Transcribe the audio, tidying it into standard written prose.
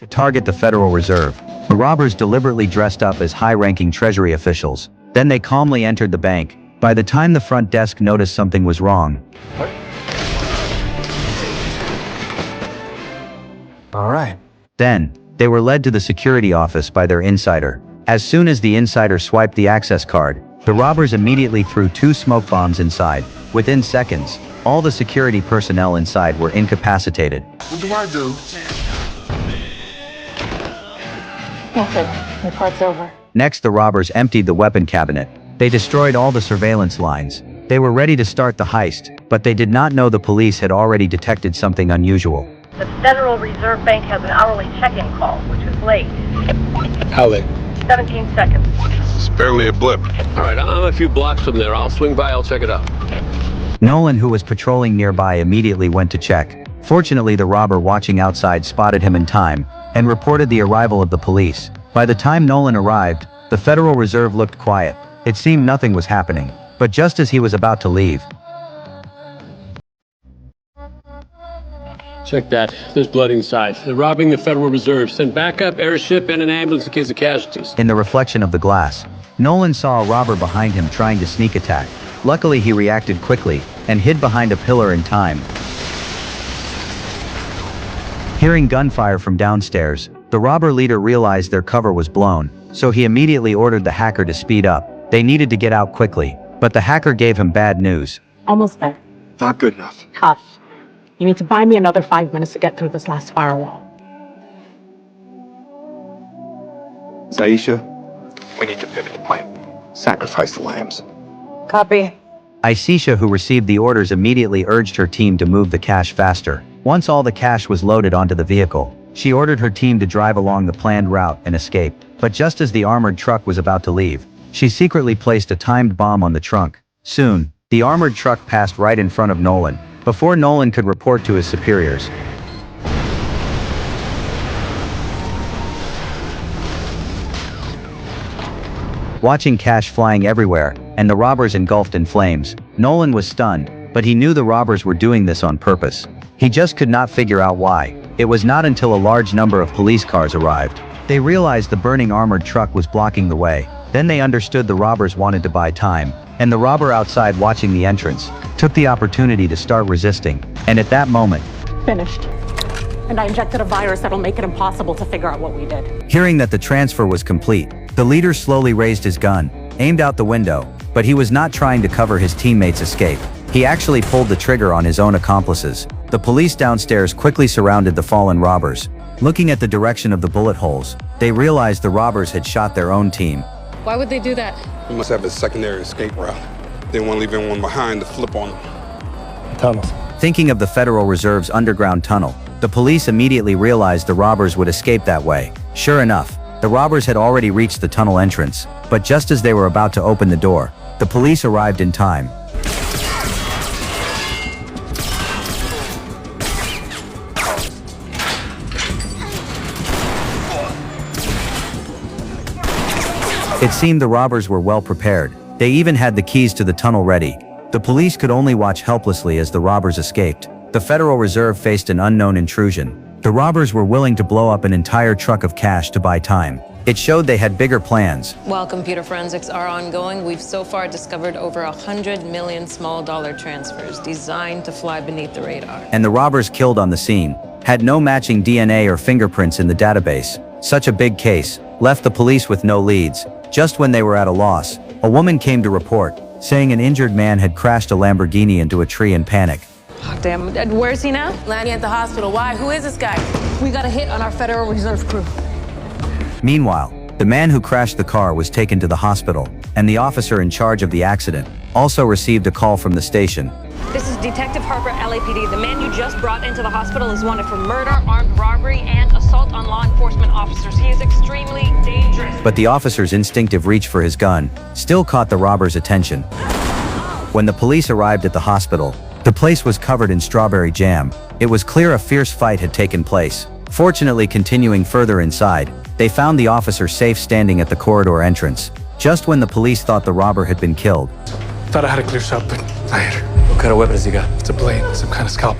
to target the Federal Reserve. The robbers deliberately dressed up as high-ranking Treasury officials. Then they calmly entered the bank. By the time the front desk noticed something was wrong, All right. then they were led to the security office by their insider. As soon as the insider swiped the access card, the robbers immediately threw 2 smoke bombs inside. Within seconds, all the security personnel inside were incapacitated. What do I do? Nothing. My part's over. Next, the robbers emptied the weapon cabinet. They destroyed all the surveillance lines. They were ready to start the heist, but they did not know the police had already detected something unusual. The Federal Reserve Bank has an hourly check-in call, which is late. How late? 17 seconds. It's barely a blip. All right, I'm a few blocks from there. I'll swing by, I'll check it out. Nolan, who was patrolling nearby, immediately went to check. Fortunately, the robber watching outside spotted him in time and reported the arrival of the police. By the time Nolan arrived, the Federal Reserve looked quiet. It seemed nothing was happening. But just as he was about to leave, Check that. There's blood inside. They're robbing the Federal Reserve. Send backup, airship, and an ambulance in case of casualties. in the reflection of the glass, Nolan saw a robber behind him trying to sneak attack. Luckily, he reacted quickly and hid behind a pillar in time. Hearing gunfire from downstairs, the robber leader realized their cover was blown, so he immediately ordered the hacker to speed up. They needed to get out quickly, but the hacker gave him bad news. Almost there. Not good enough. Tough. You need to buy me another 5 minutes to get through this last firewall. Zaisha, we need to pivot the plan. Sacrifice the lambs. Copy. Aisha, who received the orders, immediately urged her team to move the cash faster. Once all the cash was loaded onto the vehicle, she ordered her team to drive along the planned route and escape. But just as the armored truck was about to leave, she secretly placed a timed bomb on the trunk. Soon, the armored truck passed right in front of Nolan, before Nolan could report to his superiors. Watching cash flying everywhere, and the robbers engulfed in flames, Nolan was stunned, but he knew the robbers were doing this on purpose. He just could not figure out why. It was not until a large number of police cars arrived. They realized the burning armored truck was blocking the way. Then they understood the robbers wanted to buy time, and the robber outside watching the entrance took the opportunity to start resisting. And at that moment, Finished. And I injected a virus that'll make it impossible to figure out what we did. hearing that the transfer was complete, the leader slowly raised his gun, aimed out the window, but he was not trying to cover his teammates' escape. He actually pulled the trigger on his own accomplices. The police downstairs quickly surrounded the fallen robbers. Looking at the direction of the bullet holes, they realized the robbers had shot their own team. Why would they do that? We must have a secondary escape route. They want to leave anyone behind to flip on them. Tunnels. Thinking of the Federal Reserve's underground tunnel, the police immediately realized the robbers would escape that way. Sure enough, the robbers had already reached the tunnel entrance, but just as they were about to open the door, the police arrived in time. It seemed the robbers were well prepared. They even had the keys to the tunnel ready. The police could only watch helplessly as the robbers escaped. The Federal Reserve faced an unknown intrusion. The robbers were willing to blow up an entire truck of cash to buy time. It showed they had bigger plans. While computer forensics are ongoing, we've so far discovered over 100 million small dollar transfers designed to fly beneath the radar. And the robbers killed on the scene had no matching DNA or fingerprints in the database. Such a big case left the police with no leads. Just when they were at a loss, a woman came to report, saying an injured man had crashed a Lamborghini into a tree in panic. Oh, damn. Where's he now? Landing at the hospital. Why? Who is this guy? We got a hit on our Federal Reserve crew. Meanwhile, the man who crashed the car was taken to the hospital, and the officer in charge of the accident also received a call from the station. This is Detective Harper, LAPD. The man you just brought into the hospital is wanted for murder, armed robbery, and assault on law enforcement officers. He is extremely dangerous. But the officer's instinctive reach for his gun still caught the robber's attention. When the police arrived at the hospital, the place was covered in strawberry jam. It was clear a fierce fight had taken place. Fortunately, continuing further inside, they found the officer safe standing at the corridor entrance, just when the police thought the robber had been killed. Thought I had a clear shot, but I hit her. What kind of weapon has he got? It's a blade, some kind of scalpel.